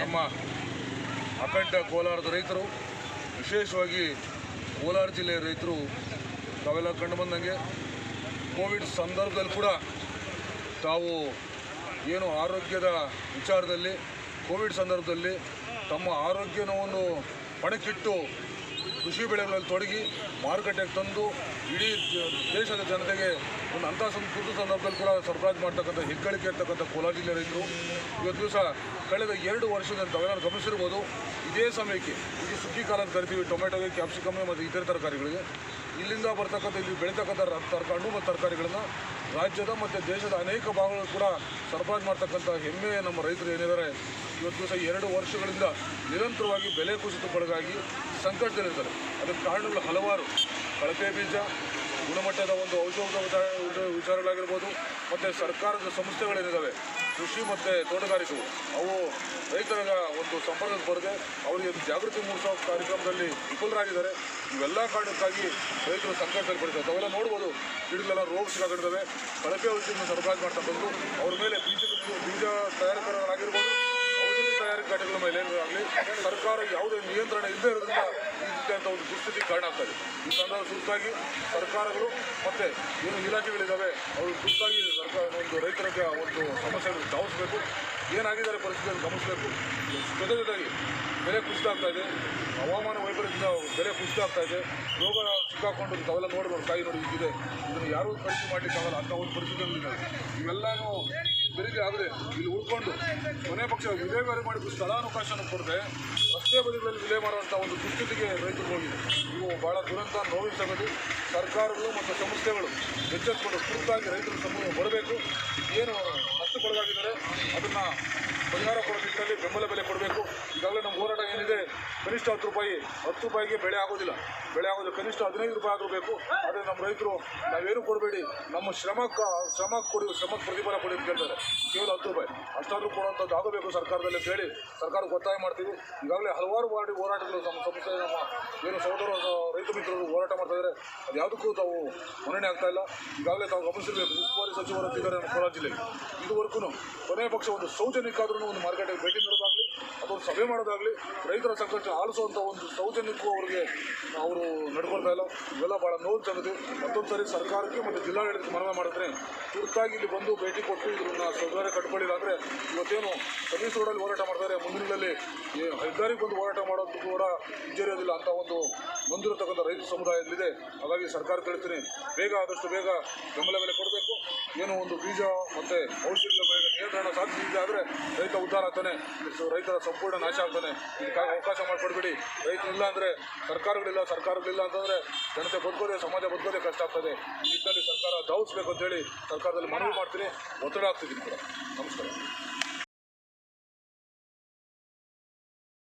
ನಮ್ಮ ಅಖಂಡ ಕೋಲಾರದ ರೈತರು, ವಿಶೇಷವಾಗಿ ಕೋಲಾರ ಜಿಲ್ಲೆಯ ರೈತರು ತಾವೆಲ್ಲ ಕಂಡು ಬಂದಂಗೆ ಕೋವಿಡ್ ಸಂದರ್ಭದಲ್ಲಿ ಕೂಡ ತಾವು ಏನು ಆರೋಗ್ಯದ ವಿಚಾರದಲ್ಲಿ ಕೋವಿಡ್ ಸಂದರ್ಭದಲ್ಲಿ ತಮ್ಮ ಆರೋಗ್ಯವನ್ನು ಪಣಕ್ಕಿಟ್ಟು ಕೃಷಿ ಬೆಳೆಗಳಲ್ಲಿ ತೊಡಗಿ ಮಾರುಕಟ್ಟೆಗೆ ತಂದು ಇಡೀ ದೇಶದ ಜನತೆಗೆ ಒಂದು ಅಂಥ ತುರ್ತು ಸಂದರ್ಭದಲ್ಲಿ ಕೂಡ ಸರಬರಾಜು ಮಾಡ್ತಕ್ಕಂಥ ಹೆಗ್ಗಳಿಕೆ ಇರ್ತಕ್ಕಂಥ ಕೋಲಾರ ಜಿಲ್ಲೆ ರೈತರು ಇವತ್ತು ದಿವಸ ಕಳೆದ 2 ವರ್ಷದಿಂದ ತಾವೆಲ್ಲ ಗಮನಿಸಿರ್ಬೋದು. ಇದೇ ಸಮಯಕ್ಕೆ ಇದು ಸುಗ್ಗಿ ಕಾಲ ಅಂತ ಕರಿತೀವಿ, ಟೊಮೆಟೊಗೆ, ಕ್ಯಾಪ್ಸಿಕಮ್ ಮತ್ತು ಇತರ ತರಕಾರಿಗಳಿಗೆ ಇಲ್ಲಿಂದ ಬರ್ತಕ್ಕಂಥ ಇಲ್ಲಿ ಬೆಳೀತಕ್ಕಂಥ ಹಣ್ಣು ಮತ್ತು ತರಕಾರಿಗಳನ್ನು ರಾಜ್ಯದ ಮತ್ತು ದೇಶದ ಅನೇಕ ಭಾಗಗಳು ಕೂಡ ಸರಬರಾಜು ಮಾಡ್ತಕ್ಕಂಥ ಹೆಮ್ಮೆ ನಮ್ಮ ರೈತರು ಏನಿದ್ದಾರೆ. ಇವತ್ತು ದಿವಸ 2 ವರ್ಷಗಳಿಂದ ನಿರಂತರವಾಗಿ ಬೆಲೆ ಕುಸಿತಕ್ಕೊಳಗಾಗಿ ಸಂಕಟದಲ್ಲಿರ್ತಾರೆ. ಅದಕ್ಕೆ ಕಾರಣಗಳು ಹಲವಾರು. ಕಳಪೆ ಬೀಜ, ಗುಣಮಟ್ಟದ ಒಂದು ಔಷಧ ವಿಚಾರಗಳಾಗಿರ್ಬೋದು, ಮತ್ತು ಸರ್ಕಾರದ ಸಂಸ್ಥೆಗಳೇನಿದ್ದಾವೆ ಕೃಷಿ ಮತ್ತು ತೋಟಗಾರಿಕೆ ಅವು ರೈತರ ಒಂದು ಸಂಪರ್ಕಕ್ಕೆ ಬರದೆ ಅವರಿಗೆ ಜಾಗೃತಿ ಮೂಡಿಸೋ ಕಾರ್ಯಕ್ರಮದಲ್ಲಿ ವಿಫಲರಾಗಿದ್ದಾರೆ. ಇವೆಲ್ಲ ಕಾರಣಕ್ಕಾಗಿ ರೈತರು ಸಂಕಟದಲ್ಲಿ ಪಡಿತಾರೆ. ತಾವೆಲ್ಲ ನೋಡ್ಬೋದು, ಗಿಡಗಳೆಲ್ಲ ರೋಗ ಸಿಗಾಗಿರ್ತವೆ. ಕಳಪೆ ಔಷಧಿಯನ್ನು ಸರಬರಾಜು ಮಾಡ್ತಕ್ಕಂಥದ್ದು ಅವ್ರ ಮೇಲೆ ಬೀಜ ತಯಾರಕರಾಗಿರ್ಬೋದು, ಔಷಧಿ ತಯಾರಿಕಾ ಘಟಕಗಳ ಮೇಲೆ ಆಗಲಿ ಸರ್ಕಾರ ಯಾವುದೇ ನಿಯಂತ್ರಣ ಇಲ್ಲದೇ ಇರೋದ್ರಿಂದ ಈ ರೀತಿಯಾದಂಥ ಒಂದು ದುಸ್ಥಿತಿಗೆ ಕಾರಣ ಆಗ್ತದೆ. ಈ ಸಂದರ್ಭ ಸುತ್ತಾಗಿ ಸರ್ಕಾರಗಳು ಮತ್ತು ಏನು ಇಲಾಖೆಗಳಿದ್ದಾವೆ ಅವರು ಸುತ್ತಾಗಿ ಒಂದು ರೈತರಿಗೆ ಒಂದು ಸಮಸ್ಯೆಗಳು ಧಾವಿಸಬೇಕು. ಏನಾಗಿದ್ದಾರೆ ಪರಿಸ್ಥಿತಿಯನ್ನು ಗಮನಿಸಬೇಕು. ಜೊತೆಗೆ ಬೆಲೆ ಕುಸಿತ ಆಗ್ತಾಯಿದೆ, ಹವಾಮಾನ ವೈಪರೀತ್ಯದಿಂದ ಬೆಲೆ ಕುಸಿತ ಆಗ್ತಾಯಿದೆ, ರೋಗ ಸಿಕ್ಕಾಕೊಂಡು ತಾವೆಲ್ಲ ನೋಡ್ಬೋದು, ಕಾಯಿ ನೋಡಿ ಇದೆ. ಇದನ್ನು ಯಾರೂ ಖರೀದಿ ಮಾಡಲಿಕ್ಕಾಗಲ್ಲ ಅಂಥ ಒಂದು ಪರಿಸ್ಥಿತಿಗಳಿದೆ. ಇವೆಲ್ಲನೂ ಬೆರಿಗೆ ಆಗದೆ ಇಲ್ಲಿ ಉಳ್ಕೊಂಡು ಕೊನೆ ಪಕ್ಷ ವಿಲೇವಾರಿ ಮಾಡಿ ಸ್ಥಳಾವಕಾಶವನ್ನು ಕೊಡದೆ ರಸ್ತೆ ಬದಿಗಳಲ್ಲಿ ವಿಲೇ ಮಾಡುವಂಥ ಒಂದು ದುಸ್ಥಿತಿಗೆ ರೈತರು ಹೋಗಿದೆ. ಇವು ಭಾಳ ದುರಂತ, ನೋವಿನ ಸಂಗತಿ. ಸರ್ಕಾರಗಳು ಮತ್ತು ಸಂಸ್ಥೆಗಳು ಎಚ್ಚೆತ್ತುಕೊಂಡು ತುರ್ತಾಗಿ ರೈತರು ಸಮೂಹ ಬರಬೇಕು. ಏನು ನಷ್ಟಕ್ಕೊಳಗಾಗಿದ್ದಾರೆ ಅದನ್ನು ಪರಿಹಾರ ಕೊಡೋ ನಿಟ್ಟಿನಲ್ಲಿ ಬೆಂಬಲ ಬೆಲೆ ಕೊಡಬೇಕು. ಈಗಾಗಲೇ ನಮ್ಮ ಹೋರಾಟ ಏನಿದೆ, ಕನಿಷ್ಠ 10 ರೂಪಾಯಿಗೆ ಬೆಳೆ ಆಗೋದಿಲ್ಲ, ಕನಿಷ್ಠ 15 ರೂಪಾಯಿ ಆದರೂ ಬೇಕು. ಆದರೆ ನಮ್ಮ ರೈತರು ನಾವೇನು ಕೊಡಬೇಡಿ, ನಮ್ಮ ಶ್ರಮಕ್ಕೆ ಪ್ರತಿಫಲ ಕೊಡಿ ಅಂತ ಕೇಳ್ತಾರೆ. ಕೇವಲ 10 ರೂಪಾಯಿ ಅಷ್ಟಾದರೂ ಕೊಡುವಂಥದ್ದು ಆಗಬೇಕು ಸರ್ಕಾರದಲ್ಲಿ ಅಂತ ಹೇಳಿ ಸರ್ಕಾರಕ್ಕೆ ಒತ್ತಾಯ ಮಾಡ್ತೀವಿ. ಈಗಾಗಲೇ ಹಲವಾರು ಹೋರಾಟಗಳು ನಮ್ಮ ಸಂಸ್ಥೆ, ನಮ್ಮ ಏನು ಸಹೋದರ ರೈತ ಮಿತ್ರರು ಹೋರಾಟ ಮಾಡ್ತಾಯಿದ್ದಾರೆ. ಅದು ಯಾವುದಕ್ಕೂ ತಾವು ಮನ್ನಣೆ ಆಗ್ತಾ ಇಲ್ಲ. ಈಗಾಗಲೇ ತಾವು ಗಮನಿಸಿರಬೇಕು, ಉಸ್ತುವಾರಿ ಸಚಿವರು ಇದ್ದಾರೆ ನಮ್ಮ ಕೋಲಾರ ಜಿಲ್ಲೆಗೆ. ಇದುವರೆಗೂ ಕೊನೆಯ ಪಕ್ಷ ಒಂದು ಸೌಜನ್ಯಕ್ಕಾದ್ರೂ ಒಂದು ಮಾರ್ಕೆಟಿಗೆ ಭೇಟಿ ನೀಡೋದಾಗಲಿ ಅದೊಂದು ಸಭೆ ಮಾಡೋದಾಗಲಿ ರೈತರ ಸಂಕಷ್ಟ ಆಲಿಸುವಂಥ ಒಂದು ಸೌಜನ್ಯಕ್ಕೂ ಅವರಿಗೆ ಅವರು ನಡ್ಕೊಳ್ತಾ ಇಲ್ಲ. ಇವೆಲ್ಲ ಭಾಳ ನೋವು ಸಂಗತಿ. ಮತ್ತೊಂದು ಸಾರಿ ಸರ್ಕಾರಕ್ಕೆ ಮತ್ತು ಜಿಲ್ಲಾಡಳಿತಕ್ಕೆ ಮನವಿ ಮಾಡಿದ್ರೆ ತುರ್ತಾಗಿ ಇಲ್ಲಿ ಬಂದು ಭೇಟಿ ಕೊಟ್ಟು ಇದನ್ನು ಸುಧಾರಣೆ ಕಟ್ಕೊಳ್ಳಿಲ್ಲ ಅಂದರೆ ಇವತ್ತೇನು ಸರ್ವಿಸ್ ರೋಡಲ್ಲಿ ಹೋರಾಟ ಮಾಡ್ತಾರೆ, ಮುಂದಿನ ದಿನಗಳಲ್ಲಿ ಹೆದ್ದಾರಿಗೆ ಬಂದು ಹೋರಾಟ ಮಾಡೋದು ಕೂಡ ಹಿಂಜರಿಯೋದಿಲ್ಲ ಅಂತ ಒಂದು ನೊಂದಿರತಕ್ಕಂಥ ರೈತ ಸಮುದಾಯದಲ್ಲಿದೆ. ಹಾಗಾಗಿ ಸರ್ಕಾರ ಹೇಳ್ತೀನಿ, ಆದಷ್ಟು ಬೇಗ ಬೆಂಬಲ ಬೆಲೆ ಕೊಡಬೇಕು. ಏನು ಒಂದು ಬೀಜ ಮತ್ತು ಔಷಧಿಗಳ ಮೇಲೆ ನಿಯಂತ್ರಣ ಸಾಧಿಸಿದೆ ಆದರೆ ರೈತ ಉದ್ಧಾರ ಆಗ್ತಾನೆ, ರೈತರ ಸಂಪೂರ್ಣ ನಾಶ ಆಗ್ತಾನೆ. ಇದಕ್ಕಾಗಿ ಅವಕಾಶ ಮಾಡಿಕೊಡ್ಬೇಡಿ. ರೈತರಿಲ್ಲ ಅಂದರೆ ಸರ್ಕಾರಗಳಿಲ್ಲ ಅಂತಂದರೆ ಜನತೆ ಬದುಕೋದೆ, ಸಮಾಜ ಬದುಕೋದೇ ಕಷ್ಟ ಆಗ್ತದೆ. ಈ ನಿಟ್ಟಿನಲ್ಲಿ ಸರ್ಕಾರ ಧಾವಿಸಬೇಕು ಅಂತೇಳಿ ಸರ್ಕಾರದಲ್ಲಿ ಮನವಿ ಮಾಡ್ತೀನಿ, ಒತ್ತಡ ಆಗ್ತಿದ್ದೀನಿ ಕೂಡ. ನಮಸ್ಕಾರ.